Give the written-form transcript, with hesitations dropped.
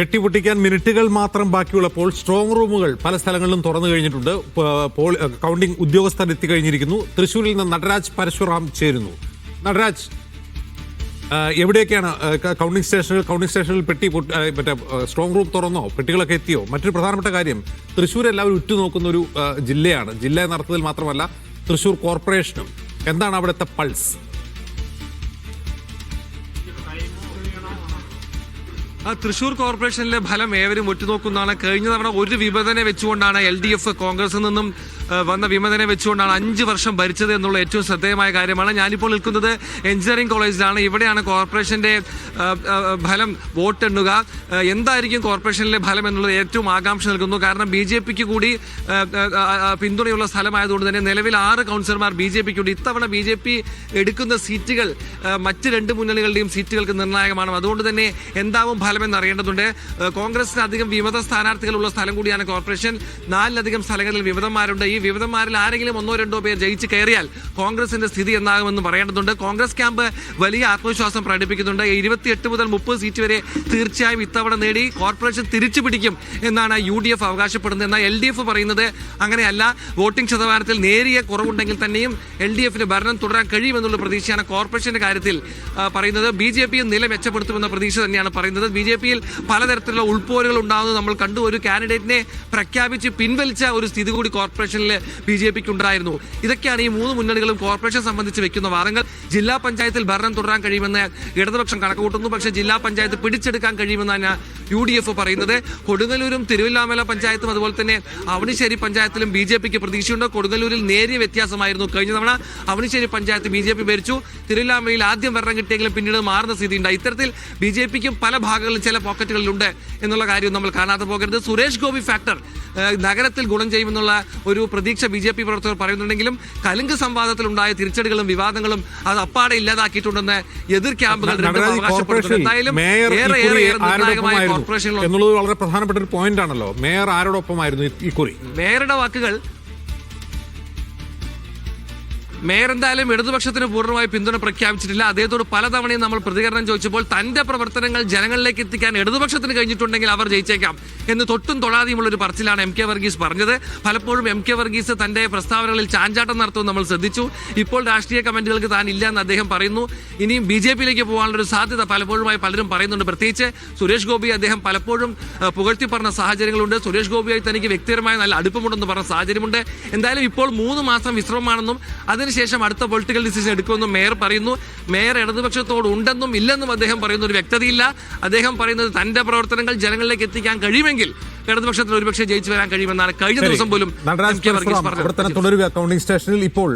പെട്ടി പൊട്ടിക്കാൻ മിനിറ്റുകൾ മാത്രം ബാക്കിയുള്ളപ്പോൾ സ്ട്രോങ് റൂമുകൾ പല സ്ഥലങ്ങളിലും തുറന്നു കഴിഞ്ഞിട്ടുണ്ട്. കൗണ്ടിംഗ് ഉദ്യോഗസ്ഥർ എത്തിക്കഴിഞ്ഞിരിക്കുന്നു. തൃശ്ശൂരിൽ നിന്ന് നടരാജ് പരശുറാം ചേരുന്നു. നടരാജ്, എവിടെയൊക്കെയാണ് കൗണ്ടിംഗ് സ്റ്റേഷനിൽ പെട്ടി മറ്റേ സ്ട്രോങ് റൂം തുറന്നോ? പെട്ടികളൊക്കെ എത്തിയോ? മറ്റൊരു പ്രധാനപ്പെട്ട കാര്യം, തൃശ്ശൂർ എല്ലാവരും ഉറ്റുനോക്കുന്ന ഒരു ജില്ലയാണ്. ജില്ല എന്ന അർത്ഥത്തിൽ മാത്രമല്ല, തൃശ്ശൂർ കോർപ്പറേഷനും. എന്താണ് അവിടുത്തെ പൾസ്? തൃശൂർ കോർപ്പറേഷനിലെ ഫലം ഏവരും ഒറ്റുനോക്കുന്നതാണ്. കഴിഞ്ഞ തവണ ഒരു വിമതനെ വെച്ചുകൊണ്ടാണ് LDF കോൺഗ്രസിൽ നിന്നും വന്ന വിമതനെ വെച്ചുകൊണ്ടാണ് 5 വർഷം ഭരിച്ചത് എന്നുള്ള ഏറ്റവും ശ്രദ്ധേയമായ കാര്യമാണ്. ഞാനിപ്പോൾ നിൽക്കുന്നത് എഞ്ചിനീയറിംഗ് കോളേജിലാണ്. ഇവിടെയാണ് കോർപ്പറേഷന്റെ ഫലം വോട്ടെണ്ണുക. എന്തായിരിക്കും കോർപ്പറേഷനിലെ ഫലം എന്നുള്ളത് ഏറ്റവും ആകാംക്ഷ നൽകുന്നു. കാരണം BJPക്ക് കൂടി പിന്തുണയുള്ള സ്ഥലമായതുകൊണ്ട് തന്നെ നിലവിൽ 6 കൗൺസിലർമാർ BJPക്കുണ്ട്. ഇത്തവണ BJP എടുക്കുന്ന സീറ്റുകൾ മറ്റ് 2 മുന്നണികളുടെയും സീറ്റുകൾക്ക് നിർണായകമാണ്. അതുകൊണ്ട് തന്നെ എന്താവും ഫലമെന്ന് അറിയേണ്ടതുണ്ട്. കോൺഗ്രസിന് അധികം വിമത സ്ഥാനാർത്ഥികളുള്ള സ്ഥലം കൂടിയാണ് കോർപ്പറേഷൻ. 4ലധികം സ്ഥലങ്ങളിൽ വിമതന്മാരുണ്ട്. ഈ വിമതന്മാരിൽ ആരെങ്കിലും 1-2 പേർ ജയിച്ച് കയറിയാൽ കോൺഗ്രസിന്റെ സ്ഥിതി എന്താകുമെന്ന് പറയേണ്ടതുണ്ട്. കോൺഗ്രസ് ക്യാമ്പ് വലിയ ആത്മവിശ്വാസം പ്രകടിപ്പിക്കുന്നുണ്ട്. 28 മുതൽ 30 സീറ്റ് വരെ തീർച്ചയായും ഇത്തവണ നേടി കോർപ്പറേഷൻ തിരിച്ചു പിടിക്കും എന്നാണ് UDF അവകാശപ്പെടുന്നത്. എന്നാൽ LDF പറയുന്നത് അങ്ങനെയല്ല. വോട്ടിംഗ് ശതമാനത്തിൽ നേരിയ കുറവുണ്ടെങ്കിൽ തന്നെയും LDFന് ഭരണം തുടരാൻ കഴിയുമെന്നുള്ള പ്രതീക്ഷയാണ് കോർപ്പറേഷന്റെ കാര്യത്തിൽ പറയുന്നത്. BJP നില മെച്ചപ്പെടുത്തുമെന്ന പ്രതീക്ഷ തന്നെയാണ് പറയുന്നത്. BJPയിൽ പലതരത്തിലുള്ള ഉൾപോരുകൾ ഉണ്ടാകുന്നത് നമ്മൾ കണ്ടു. ഒരു കാൻഡിഡേറ്റിനെ പ്രഖ്യാപിച്ച് പിൻവലിച്ച ഒരു സ്ഥിതി കൂടി കോർപ്പറേഷനിൽ BJPക്ക് ഉണ്ടായിരുന്നു. ഇതൊക്കെയാണ് ഈ 3 മുന്നണികളും കോർപ്പറേഷൻ സംബന്ധിച്ച് വെക്കുന്ന വാദങ്ങൾ. ജില്ലാ പഞ്ചായത്തിൽ ഭരണം തുടരാൻ കഴിയുമെന്ന് ഇടതുപക്ഷം കണക്കുകൂട്ടുന്നു. പക്ഷേ ജില്ലാ പഞ്ചായത്ത് പിടിച്ചെടുക്കാൻ കഴിയുമെന്നാണ് UDF പറയുന്നത്. കൊടുങ്ങല്ലൂരും തിരുവല്ലാമല പഞ്ചായത്തും അതുപോലെ തന്നെ അവണിശ്ശേരി പഞ്ചായത്തിലും BJPക്ക് പ്രതീക്ഷയുണ്ട്. കൊടുങ്ങല്ലൂരിൽ നേരിയ വ്യത്യാസമായിരുന്നു. കഴിഞ്ഞ തവണ അവണിശ്ശേരി പഞ്ചായത്ത് BJP ഭരിച്ചു. തിരുവല്ലാമലയിൽ ആദ്യം ഭരണം കിട്ടിയെങ്കിലും പിന്നീട് മാറുന്ന സ്ഥിതിയുണ്ട്. ഇത്തരത്തിൽ BJPക്കും പല ഭാഗങ്ങളിൽ ചില പോക്കറ്റുകളിലുണ്ട് എന്നുള്ള കാര്യം നമ്മൾ കാണാതെ പോകരുത്. സുരേഷ് ഗോപി ഫാക്ടർ നഗരത്തിൽ ഗുണം ചെയ്യുമെന്നുള്ള ഒരു പ്രതീക്ഷ BJP പ്രവർത്തകർ പറയുന്നുണ്ടെങ്കിലും കലുങ്ക് സംവാദത്തിലുണ്ടായ തിരിച്ചടികളും വിവാദങ്ങളും അത് അപ്പാടെ ഇല്ലാതാക്കിയിട്ടുണ്ടെന്ന് എതിർ ക്യാമ്പുകൾ അവകാശപ്പെടുന്നു. എന്തായാലും എന്നുള്ളത് വളരെ പ്രധാനപ്പെട്ട ഒരു പോയിന്റ് ആണല്ലോ. മേയർ ആരോടൊപ്പമായിരുന്നു ഇക്കുറി? മേയറുടെ വാക്കുകൾ, മേയർ എന്തായാലും ഇടതുപക്ഷത്തിന് പൂർണ്ണമായി പിന്തുണ പ്രഖ്യാപിച്ചിട്ടില്ല. അദ്ദേഹത്തോട് പലതവണയും നമ്മൾ പ്രതികരണം ചോദിച്ചപ്പോൾ തന്റെ പ്രവർത്തനങ്ങൾ ജനങ്ങളിലേക്ക് എത്തിക്കാൻ ഇടതുപക്ഷത്തിന് കഴിഞ്ഞിട്ടുണ്ടെങ്കിൽ അവർ ജയിച്ചേക്കാം എന്ന് തൊട്ടും തൊടാതെയുമുള്ള ഒരു പറച്ചിലാണ് MK വർഗീസ് പറഞ്ഞത്. പലപ്പോഴും MK വർഗീസ് തന്റെ പ്രസ്താവനകളിൽ ചാഞ്ചാട്ടം നടത്തുമെന്ന് നമ്മൾ ശ്രദ്ധിച്ചു. ഇപ്പോൾ രാഷ്ട്രീയ കമന്റുകൾക്ക് താൻ ഇല്ല എന്ന് അദ്ദേഹം പറയുന്നു. ഇനിയും BJPയിലേക്ക് പോകാനുള്ള ഒരു സാധ്യത പലപ്പോഴുമായി പലരും പറയുന്നുണ്ട്. പ്രത്യേകിച്ച് സുരേഷ് ഗോപി അദ്ദേഹം പലപ്പോഴും പുകഴ്ത്തി പറഞ്ഞ സാഹചര്യങ്ങളുണ്ട്. സുരേഷ് ഗോപിയായി തനിക്ക് വ്യക്തിപരമായ നല്ല അടുപ്പമുണ്ടെന്ന് പറഞ്ഞ സാഹചര്യമുണ്ട്. എന്തായാലും ഇപ്പോൾ 3 മാസം വിശ്രമമാണെന്നും അതിനുശേഷം അടുത്ത പൊളിറ്റിക്കൽ ഡിസിഷൻ എടുക്കുമെന്നും മേയർ പറയുന്നു. മേയർ ഇടതുപക്ഷത്തോട് ഉണ്ടെന്നും ഇല്ലെന്നും അദ്ദേഹം പറയുന്ന ഒരു വ്യക്തതയില്ല. അദ്ദേഹം പറയുന്നത് തന്റെ പ്രവർത്തനങ്ങൾ ജനങ്ങളിലേക്ക് എത്തിക്കാൻ കഴിയുമെങ്കിൽ ഇടതുപക്ഷത്തിന് ഒരുപക്ഷെ ജയിച്ചു വരാൻ കഴിയുമെന്നാണ് കഴിഞ്ഞ ദിവസം പോലും MK വർഗീസ് പറഞ്ഞത്. കൗണ്ടിംഗ് സ്റ്റേഷനിൽ ഇപ്പോൾ